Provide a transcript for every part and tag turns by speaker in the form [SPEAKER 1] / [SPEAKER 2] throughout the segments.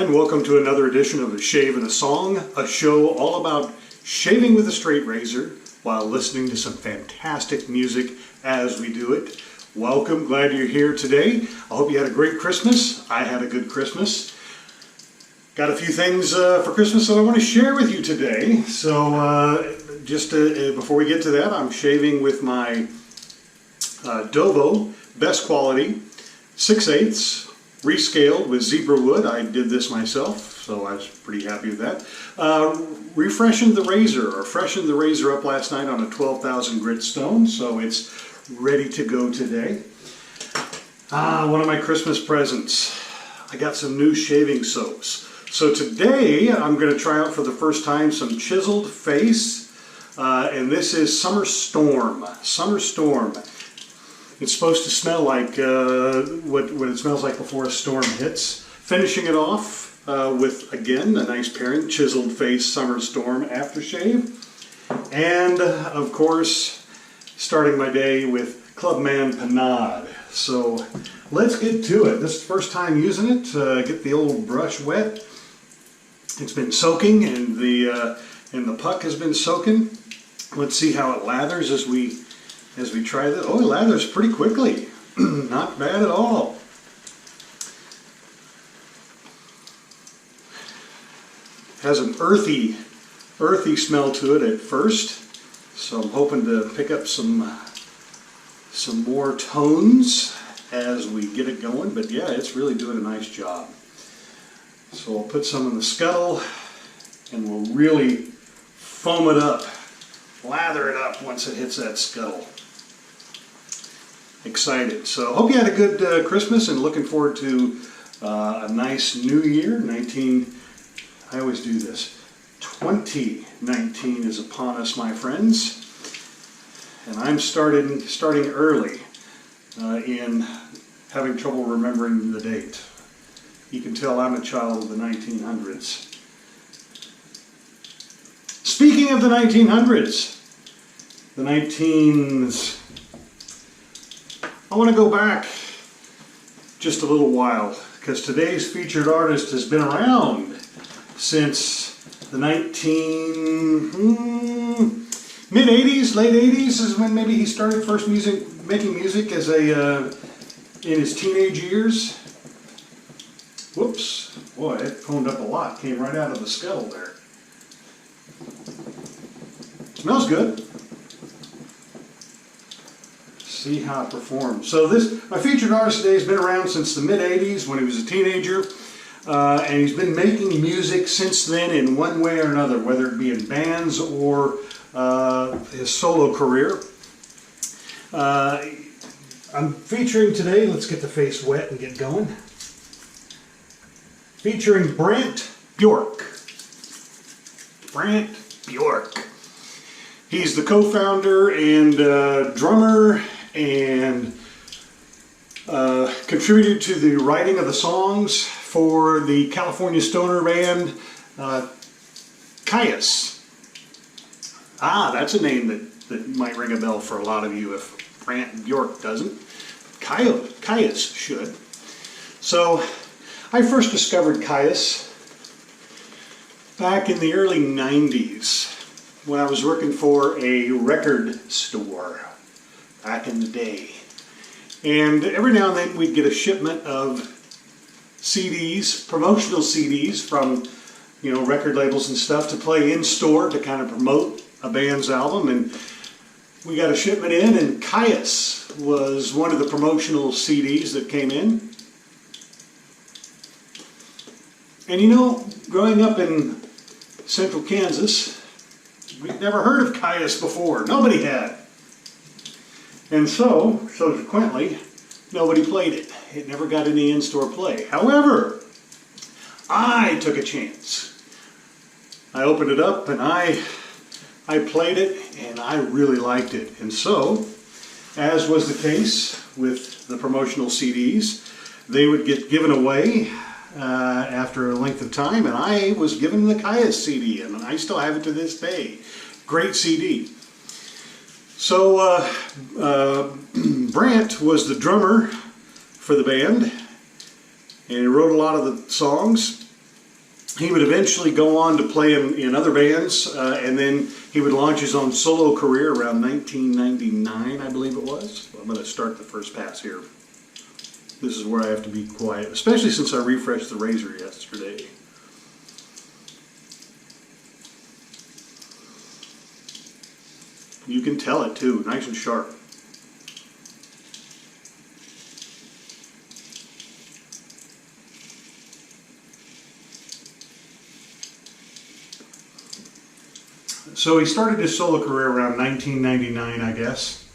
[SPEAKER 1] And welcome to another edition of A Shave and a Song, a show all about shaving with a straight razor while listening to some fantastic music as we do it. Welcome, glad you're here today. I hope you had a great Christmas. I had a good Christmas. Got a few things for Christmas that I want to share with you today. So before we get to that, I'm shaving with my Dovo, best quality, 6/8, rescaled with zebra wood. I did this myself, so I was pretty happy with that. Freshened the razor up last night on a 12,000 grit stone, so it's ready to go today. One of my Christmas presents. I got some new shaving soaps. So today I'm going to try out for the first time some Chiseled face, and this is Summer Storm. Summer Storm. It's supposed to smell like what it smells like before a storm hits. Finishing it off with, again, a nice pairing, Chiseled Face Summer Storm Aftershave. And, of course, starting my day with Clubman Pinaud. So let's get to it. This is the first time using it. Get the old brush wet. It's been soaking and the puck has been soaking. Let's see how it lathers as we try this. Oh, it lathers pretty quickly. Not bad at all. Has an earthy smell to it at first. So I'm hoping to pick up some more tones as we get it going. But yeah, it's really doing a nice job. So I'll put some in the scuttle and we'll really foam it up. Lather it up once it hits that scuttle. Excited. So hope you had a good Christmas and looking forward to a nice new year. 2019 is upon us, my friends. And I'm starting early in having trouble remembering the date. You can tell I'm a child of the 1900s. Speaking of the 1900s, I want to go back just a little while because today's featured artist has been around since the mid-80s, late 80s is when maybe he started first making music as in his teenage years. Whoops, boy, it foamed up a lot, came right out of the scuttle there. Smells good. See how it performs. So my featured artist today has been around since the mid-80s when he was a teenager, and he's been making music since then in one way or another, whether it be in bands or his solo career. I'm featuring today, let's get the face wet and get going, featuring Brant Bjork. Brant Bjork. He's the co-founder and drummer and contributed to the writing of the songs for the California stoner band Kyuss. That's a name that might ring a bell for a lot of you if Brant York doesn't. Kyuss should. So I first discovered Kyuss back in the early 90s when I was working for a record store back in the day. And every now and then we'd get a shipment of CDs, promotional CDs from, record labels and stuff to play in store to kind of promote a band's album. And we got a shipment in, and Kyuss was one of the promotional CDs that came in. And growing up in central Kansas, we'd never heard of Kyuss before. Nobody had. And so, subsequently, nobody played it. It never got any in-store play. However, I took a chance. I opened it up and I played it and I really liked it. And so, as was the case with the promotional CDs, they would get given away after a length of time, and I was given the Kyuss CD, and I still have it to this day. Great CD. So Brant was the drummer for the band, and he wrote a lot of the songs. He would eventually go on to play in other bands, and then he would launch his own solo career around 1999, I believe it was. I'm going to start the first pass here. This is where I have to be quiet, especially since I refreshed the razor yesterday. You can tell it too, nice and sharp. So he started his solo career around 1999, I guess.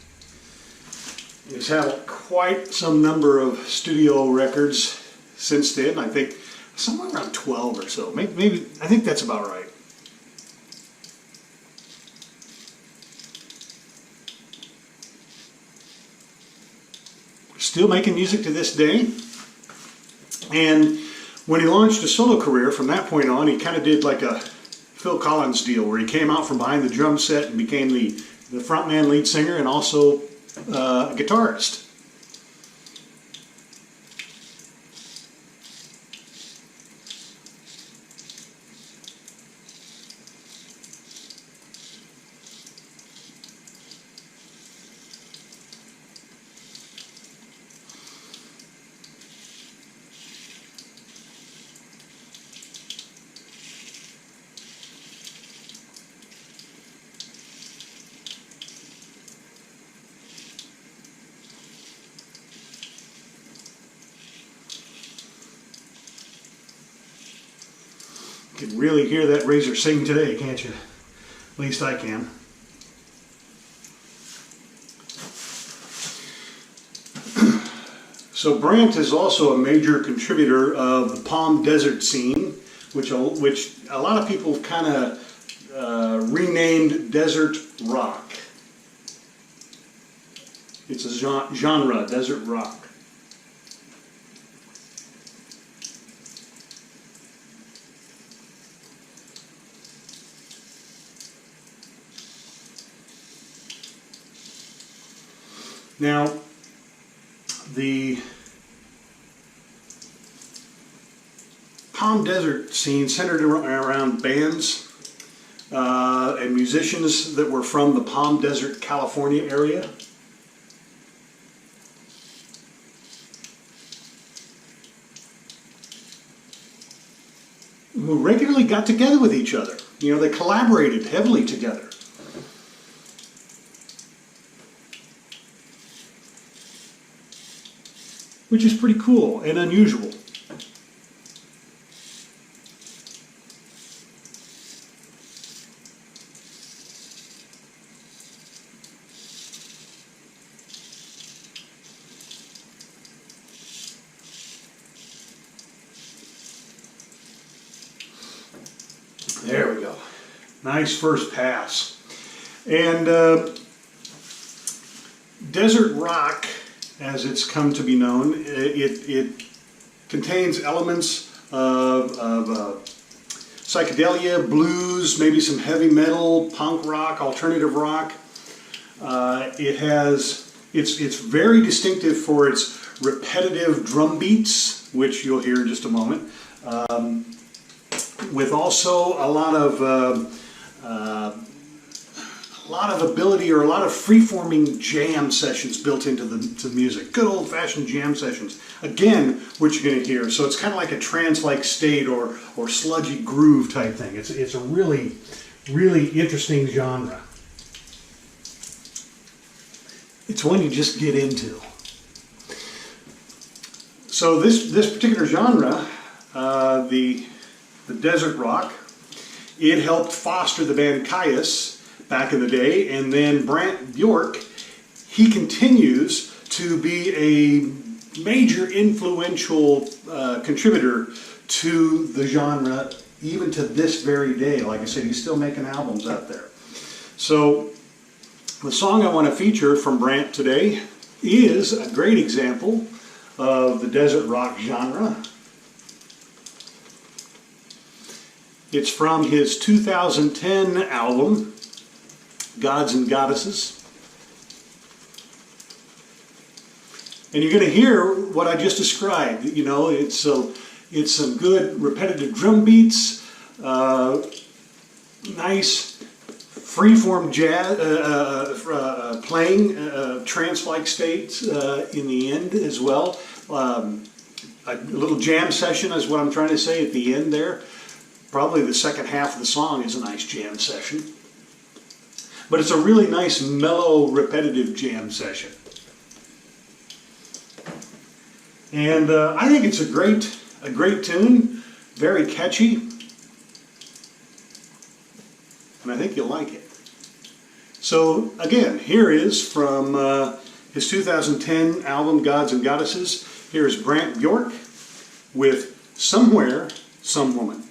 [SPEAKER 1] He's had quite some number of studio records since then. I think somewhere around 12 or so. Maybe I think that's about right. Still making music to this day. And when he launched his solo career, from that point on, he kind of did like a Phil Collins deal, where he came out from behind the drum set and became the frontman, lead singer, and also a guitarist. You can really hear that razor sing today, can't you? At least I can. So Brant is also a major contributor of the Palm Desert scene, which a lot of people kind of renamed desert rock. It's a genre, desert rock. Now, the Palm Desert scene centered around bands and musicians that were from the Palm Desert, California area. Who regularly got together with each other. You know, they collaborated heavily together. Which is pretty cool and unusual. There we go. Nice first pass. And desert rock, as it's come to be known, it contains elements of psychedelia, blues, maybe some heavy metal, punk rock, alternative rock. It's very distinctive for its repetitive drum beats, which you'll hear in just a moment, with also a lot of ability, or a lot of free-forming jam sessions built into the music. Good old-fashioned jam sessions. Again, what you're going to hear. So it's kind of like a trance-like state or sludgy groove type thing. It's a really, really interesting genre. It's one you just get into. So this particular genre, the desert rock, it helped foster the band Caius back in the day, and then Brant York, he continues to be a major influential contributor to the genre, even to this very day. Like I said, he's still making albums out there. So the song I want to feature from Brant today is a great example of the desert rock genre. It's from his 2010 album, Gods and Goddesses. And you're going to hear what I just described. You know, it's It's some good repetitive drum beats, nice freeform jazz playing, trance-like states in the end as well. A little jam session is what I'm trying to say at the end there. Probably the second half of the song is a nice jam session. But it's a really nice, mellow, repetitive jam session. And I think it's a great tune, very catchy, and I think you'll like it. So again, here is from his 2010 album, Gods and Goddesses. Here's Brant York with Somewhere, Some Woman.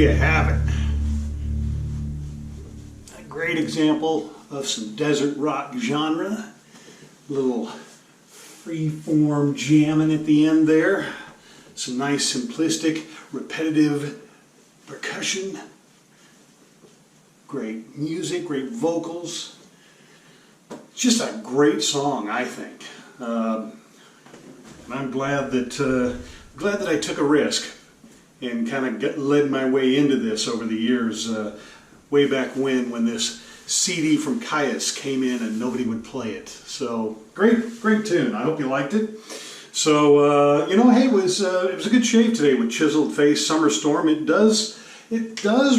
[SPEAKER 1] you have it. A great example of some desert rock genre. Little free-form jamming at the end there. Some nice simplistic, repetitive percussion. Great music, great vocals. Just a great song, I think. And I'm glad that I took a risk and kind of led my way into this over the years. Way back when this CD from Caius came in and nobody would play it. So great tune. I hope you liked it. So you know, hey, it was a good shave today with Chiseled Face Summer Storm. It does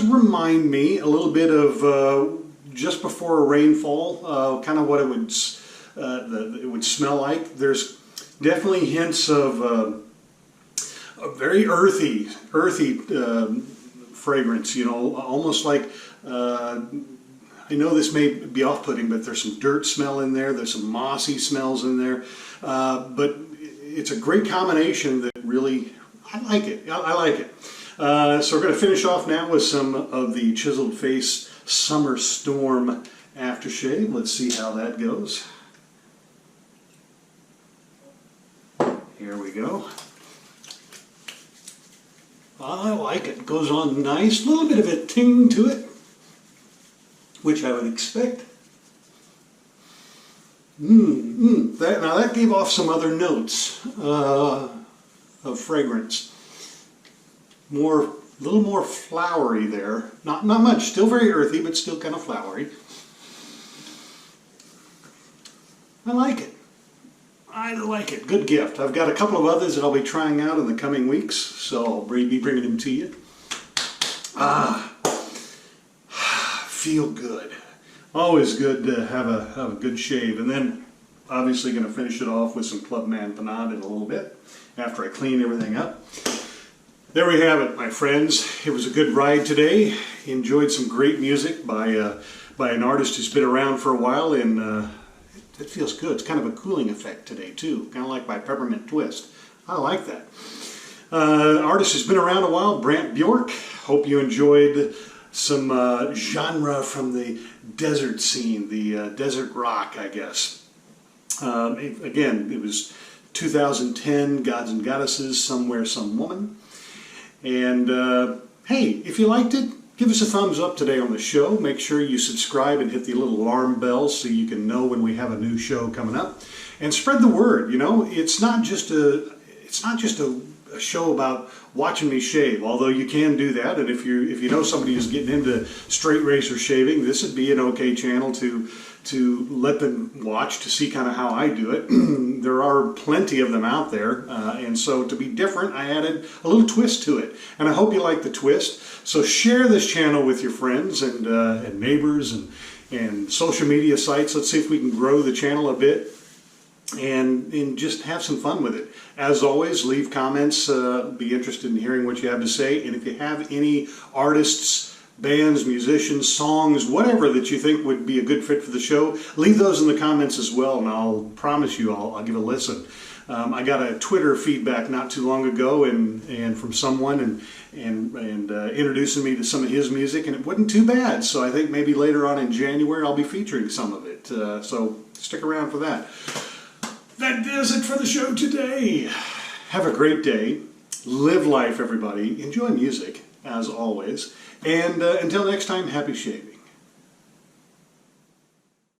[SPEAKER 1] remind me a little bit of just before a rainfall, kind of what it would smell like. There's definitely hints of a very earthy fragrance. You know, almost like. I know this may be off-putting, but there's some dirt smell in there. There's some mossy smells in there. But it's a great combination that really, I like it. I like it. So we're going to finish off now with some of the Chiseled Face Summer Storm Aftershave. Let's see how that goes. Here we go. I like it. Goes on nice. A little bit of a ting to it, which I would expect. Now that gave off some other notes of fragrance. A little more flowery there. Not much. Still very earthy, but still kind of flowery. I like it. I like it. Good gift. I've got a couple of others that I'll be trying out in the coming weeks, so I'll be bringing them to you. Feel good. Always good to have a good shave. And then obviously going to finish it off with some Clubman Pinaud in a little bit after I clean everything up. There we have it, my friends. It was a good ride today. Enjoyed some great music by an artist who's been around for a while, and it feels good. It's kind of a cooling effect today too, kind of like my peppermint twist. I like that. Artist who's been around a while, Brant Bjork. Hope you enjoyed some genre from the desert scene, the desert rock, I guess. Again, it was 2010, Gods and Goddesses, Somewhere, Some Woman. And hey, if you liked it, give us a thumbs up today on the show. Make sure you subscribe and hit the little alarm bell so you can know when we have a new show coming up. And spread the word. You know, it's not just a show about watching me shave, although you can do that. And if you know somebody who's getting into straight razor shaving, this would be an okay channel to let them watch to see kind of how I do it. There are plenty of them out there, and so to be different, I added a little twist to it. And I hope you like the twist. So share this channel with your friends and neighbors and social media sites. Let's see if we can grow the channel a bit and just have some fun with it. As always, leave comments. Be interested in hearing what you have to say. And if you have any artists, bands, musicians, songs, whatever that you think would be a good fit for the show, leave those in the comments as well, and I'll promise you I'll give a listen. I got a Twitter feedback not too long ago and from someone and introducing me to some of his music, and it wasn't too bad. So I think maybe later on in January I'll be featuring some of it. So stick around for that. That does it for the show today. Have a great day. Live life, everybody. Enjoy music, as always. And until next time, happy shaving.